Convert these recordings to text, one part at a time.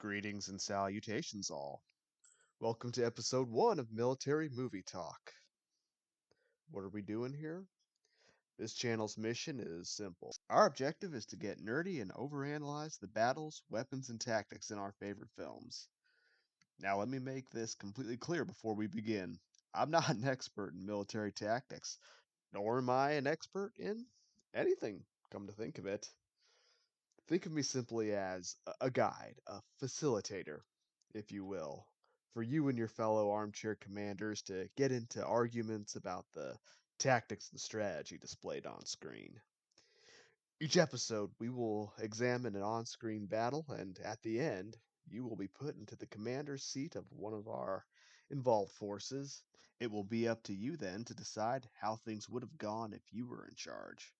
Greetings and salutations, all. Welcome to episode 1 of Military Movie Talk. What are we doing here? This channel's mission is simple. Our objective is to get nerdy and overanalyze the battles, weapons, and tactics in our favorite films. Now, let me make this completely clear before we begin. I'm not an expert in military tactics, nor am I an expert in anything, come to think of it. Think of me simply as a guide, a facilitator, if you will, for you and your fellow armchair commanders to get into arguments about the tactics and strategy displayed on screen. Each episode, we will examine an on screen battle, and at the end, you will be put into the commander's seat of one of our involved forces. It will be up to you then to decide how things would have gone if you were in charge.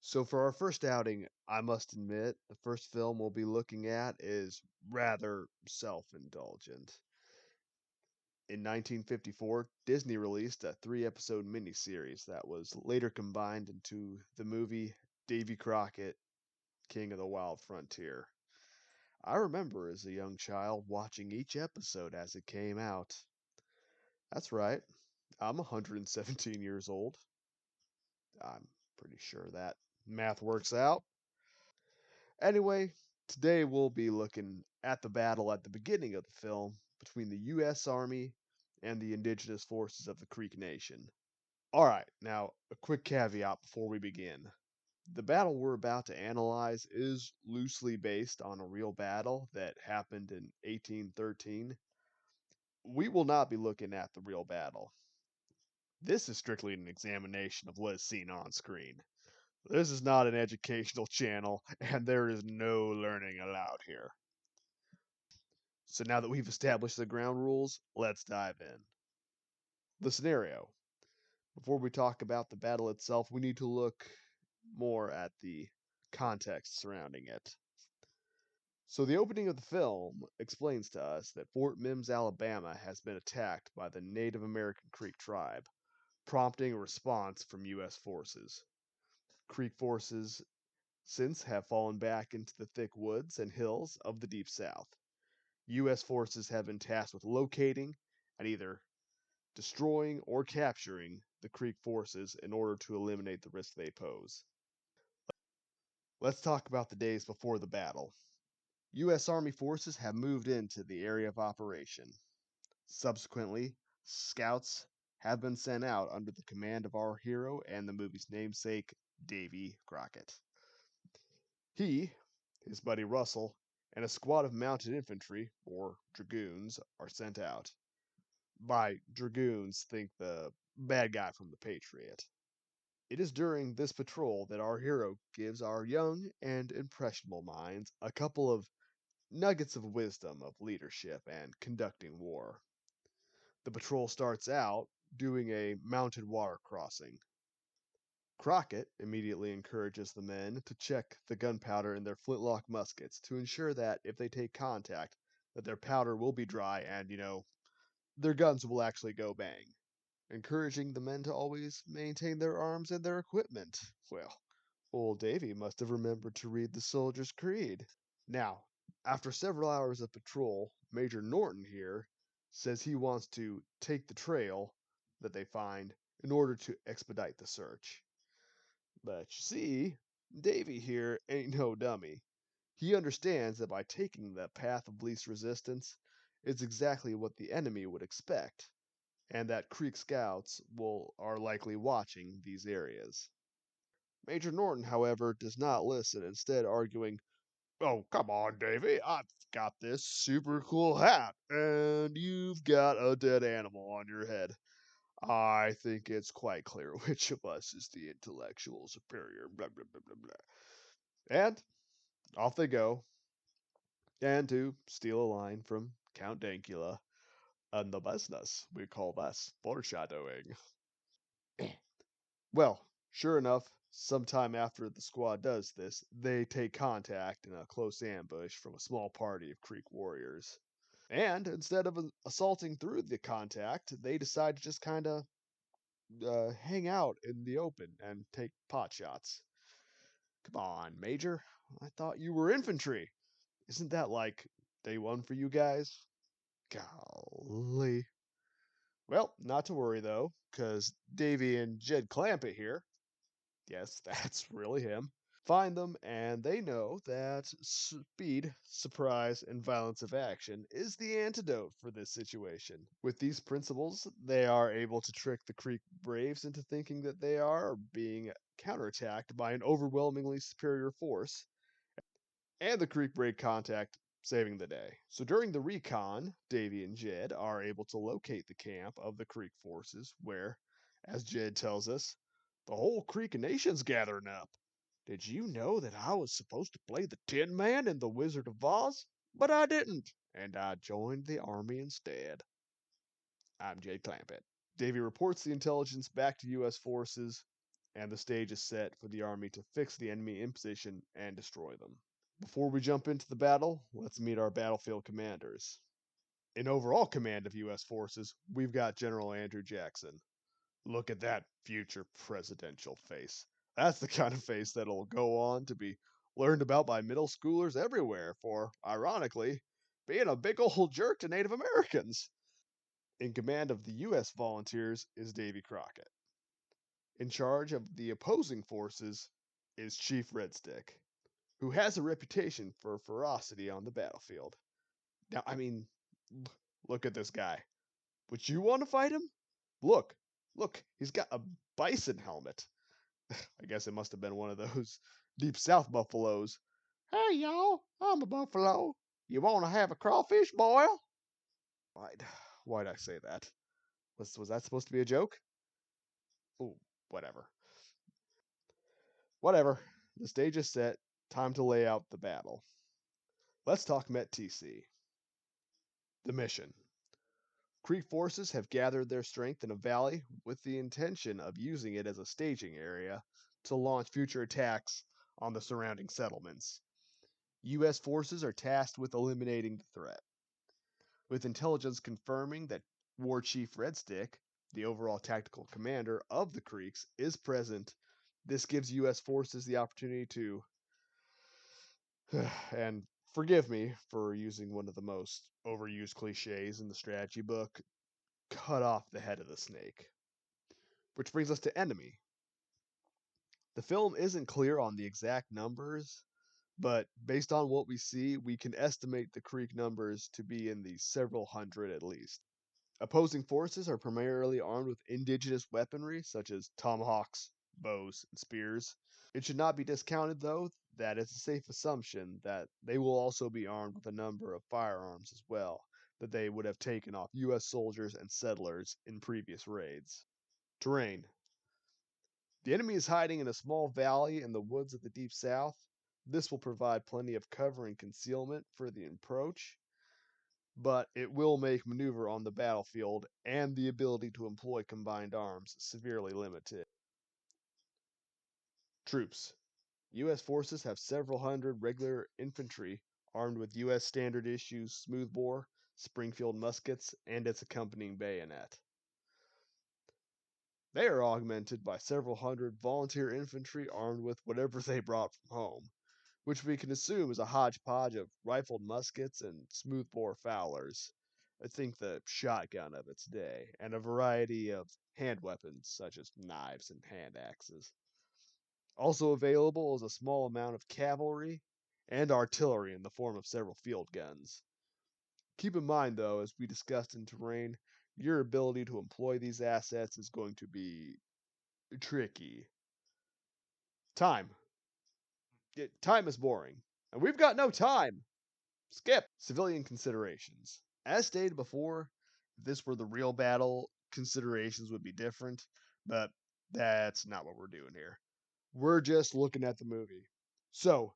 So for our first outing, I must admit, the first film we'll be looking at is rather self-indulgent. In 1954, Disney released a 3-episode miniseries that was later combined into the movie Davy Crockett, King of the Wild Frontier. I remember as a young child watching each episode as it came out. That's right, I'm 117 years old. I'm pretty sure that math works out. Anyway, today we'll be looking at the battle at the beginning of the film between the U.S. Army and the indigenous forces of the Creek Nation. Alright, now a quick caveat before we begin. The battle we're about to analyze is loosely based on a real battle that happened in 1813. We will not be looking at the real battle. This is strictly an examination of what is seen on screen. This is not an educational channel, and there is no learning allowed here. So now that we've established the ground rules, let's dive in. The scenario. Before we talk about the battle itself, we need to look more at the context surrounding it. So the opening of the film explains to us that Fort Mims, Alabama has been attacked by the Native American Creek tribe, prompting a response from U.S. forces. Creek forces since have fallen back into the thick woods and hills of the Deep South. U.S. forces have been tasked with locating and either destroying or capturing the Creek forces in order to eliminate the risk they pose. Let's talk about the days before the battle. U.S. Army forces have moved into the area of operation. Subsequently, scouts have been sent out under the command of our hero and the movie's namesake, Davy Crockett. He, his buddy Russell, and a squad of mounted infantry, or dragoons, are sent out. By dragoons, think the bad guy from the Patriot. It is during this patrol that our hero gives our young and impressionable minds a couple of nuggets of wisdom of leadership and conducting war. The patrol starts out doing a mounted water crossing. Crockett immediately encourages the men to check the gunpowder in their flintlock muskets to ensure that if they take contact, that their powder will be dry and, their guns will actually go bang, encouraging the men to always maintain their arms and their equipment. Well, old Davy must have remembered to read the Soldier's Creed. Now, after several hours of patrol, Major Norton here says he wants to take the trail that they find in order to expedite the search. But you see, Davy here ain't no dummy. He understands that by taking the path of least resistance, it's exactly what the enemy would expect, and that Creek scouts are likely watching these areas. Major Norton, however, does not listen, instead arguing, "Oh, come on, Davy, I've got this super cool hat, and you've got a dead animal on your head. I think it's quite clear which of us is the intellectual superior, blah, blah, blah, blah, blah." And off they go, and to steal a line from Count Dankula, "And the business, we call this foreshadowing." Well, sure enough, sometime after the squad does this, they take contact in a close ambush from a small party of Creek warriors. And instead of assaulting through the contact, they decide to just kind of hang out in the open and take pot shots. Come on, Major. I thought you were infantry. Isn't that like Day one for you guys? Golly. Well, not to worry though, because Davy and Jed Clampett here, yes, that's really him, find them and they know that speed, surprise, and violence of action is the antidote for this situation. With these principles, they are able to trick the Creek Braves into thinking that they are being counterattacked by an overwhelmingly superior force, and the Creek break contact, saving the day. So during the recon, Davy and Jed are able to locate the camp of the Creek forces, where, as Jed tells us, the whole Creek Nation's gathering up. Did you know that I was supposed to play the Tin Man in The Wizard of Oz? But I didn't, and I joined the army instead. I'm Jed Clampett. Davy reports the intelligence back to U.S. forces, and the stage is set for the army to fix the enemy in position and destroy them. Before we jump into the battle, let's meet our battlefield commanders. In overall command of U.S. forces, we've got General Andrew Jackson. Look at that future presidential face. That's the kind of face that'll go on to be learned about by middle schoolers everywhere for, ironically, being a big old jerk to Native Americans. In command of the U.S. volunteers is Davy Crockett. In charge of the opposing forces is Chief Red Stick, who has a reputation for ferocity on the battlefield. Now, I mean, look at this guy. Would you want to fight him? Look, look, he's got a bison helmet. I guess it must have been one of those deep south buffaloes. Hey, y'all, I'm a buffalo. You want to have a crawfish boil? Why'd, why'd I say that? Was that supposed to be a joke? Oh, whatever. Whatever. The stage is set. Time to lay out the battle. Let's talk Met TC. The mission. Creek forces have gathered their strength in a valley with the intention of using it as a staging area to launch future attacks on the surrounding settlements. U.S. forces are tasked with eliminating the threat, with intelligence confirming that War Chief Red Stick, the overall tactical commander of the Creeks, is present. This gives U.S. forces the opportunity to, and forgive me for using one of the most overused cliches in the strategy book, cut off the head of the snake. Which brings us to enemy. The film isn't clear on the exact numbers, but based on what we see, we can estimate the Creek numbers to be in the several hundred at least. Opposing forces are primarily armed with indigenous weaponry such as tomahawks, bows, and spears. It should not be discounted, though, that it's a safe assumption that they will also be armed with a number of firearms as well, that they would have taken off U.S. soldiers and settlers in previous raids. Terrain. The enemy is hiding in a small valley in the woods of the Deep South. This will provide plenty of cover and concealment for the approach, but it will make maneuver on the battlefield and the ability to employ combined arms severely limited. Troops. U.S. forces have several hundred regular infantry armed with U.S. standard issue smoothbore, Springfield muskets, and its accompanying bayonet. They are augmented by several hundred volunteer infantry armed with whatever they brought from home, which we can assume is a hodgepodge of rifled muskets and smoothbore Fowlers. I think the shotgun of its day, and a variety of hand weapons such as knives and hand axes. Also available is a small amount of cavalry and artillery in the form of several field guns. Keep in mind, though, as we discussed in terrain, your ability to employ these assets is going to be tricky. Time. Time is boring. And we've got no time. Skip. Civilian considerations. As stated before, if this were the real battle, considerations would be different, but that's not what we're doing here. We're just looking at the movie. So,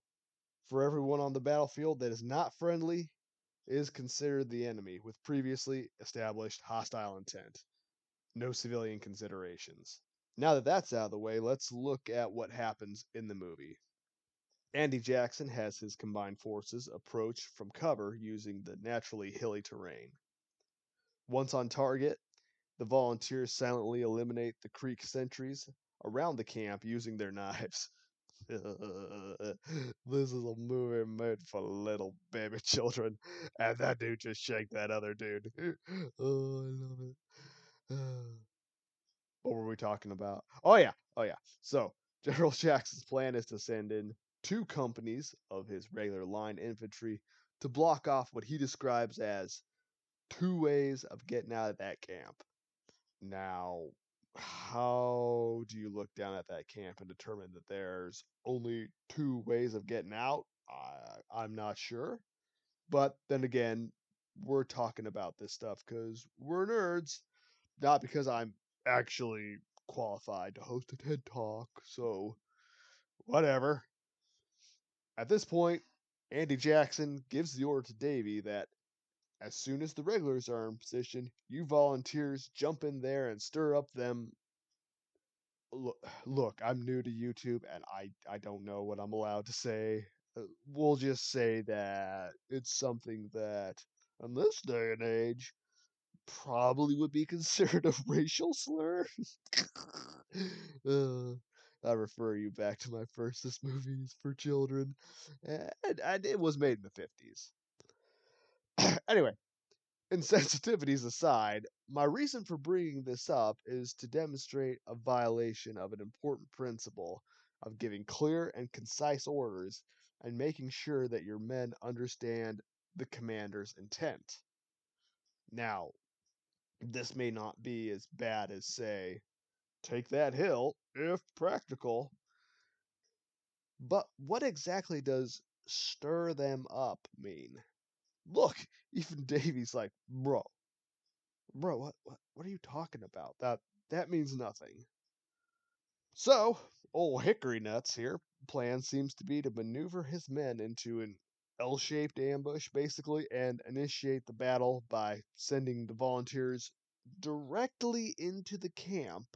for everyone on the battlefield that is not friendly, is considered the enemy with previously established hostile intent. No civilian considerations. Now that that's out of the way, let's look at what happens in the movie. Andy Jackson has his combined forces approach from cover using the naturally hilly terrain. Once on target, the volunteers silently eliminate the Creek sentries around the camp using their knives. This is a movie made for little baby children, and that dude just shanked that other dude. Oh, I love it. What were we talking about? Oh yeah. So General Jackson's plan is to send in two companies of his regular line infantry to block off what he describes as two ways of getting out of that camp. Now, how do you look down at that camp and determine that there's only two ways of getting out? I'm not sure. But then again, we're talking about this stuff because we're nerds, not because I'm actually qualified to host a TED Talk. So, whatever. At this point, Andy Jackson gives the order to Davy that as soon as the regulars are in position, you volunteers jump in there and stir up them. Look, I'm new to YouTube and I don't know what I'm allowed to say. We'll just say that it's something that, in this day and age, probably would be considered a racial slur. uh, I refer you back to my first This Movie is for Children, and it was made in the 50s. Anyway, insensitivities aside, my reason for bringing this up is to demonstrate a violation of an important principle of giving clear and concise orders and making sure that your men understand the commander's intent. Now, this may not be as bad as, say, take that hill if practical, but what exactly does stir them up mean? Look, even Davy's like, bro, what are you talking about? That means nothing. So, old Hickory Nuts here plan seems to be to maneuver his men into an L-shaped ambush, basically, and initiate the battle by sending the volunteers directly into the camp,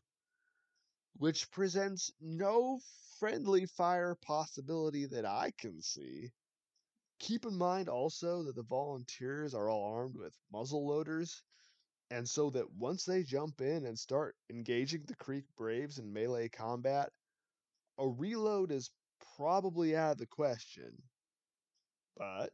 which presents no friendly fire possibility that I can see. Keep in mind also that the volunteers are all armed with muzzle loaders, and so that once they jump in and start engaging the Creek Braves in melee combat, a reload is probably out of the question. But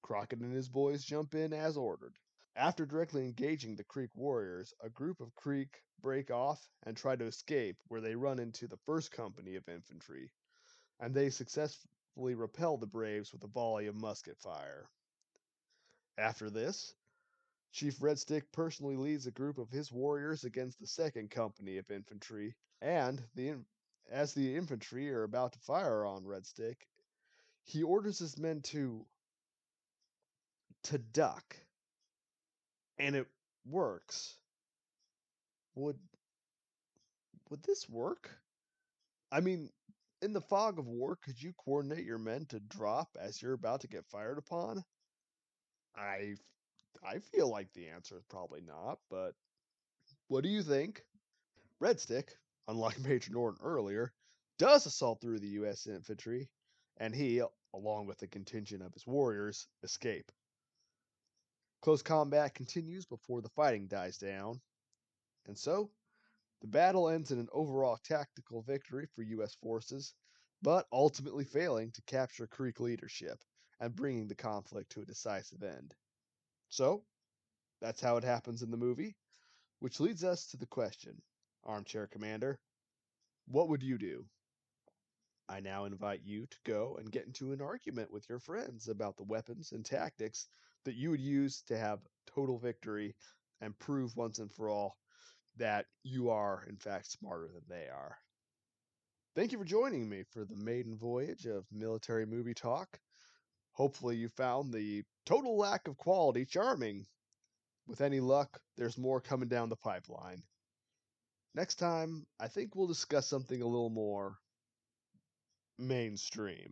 Crockett and his boys jump in as ordered. After directly engaging the Creek warriors, a group of Creek break off and try to escape, where they run into the first company of infantry, and they successfully repel the Braves with a volley of musket fire. After this, Chief Red Stick personally leads a group of his warriors against the second company of infantry, and as the infantry are about to fire on Red Stick, he orders his men to duck, and it works. Would would this work? I mean, in the fog of war, could you coordinate your men to drop as you're about to get fired upon? I I feel like the answer is probably not, but what do you think? Red Stick, unlike Major Norton earlier, does assault through the U.S. infantry, and he, along with a contingent of his warriors, escape. Close combat continues before the fighting dies down, and so the battle ends in an overall tactical victory for U.S. forces, but ultimately failing to capture Creek leadership and bringing the conflict to a decisive end. So, that's how it happens in the movie, which leads us to the question, Armchair Commander, what would you do? I now invite you to go and get into an argument with your friends about the weapons and tactics that you would use to have total victory and prove once and for all that you are, in fact, smarter than they are. Thank you for joining me for the maiden voyage of military movie talk. Hopefully, you found the total lack of quality charming. With any luck, there's more coming down the pipeline. Next time, I think we'll discuss something a little more mainstream.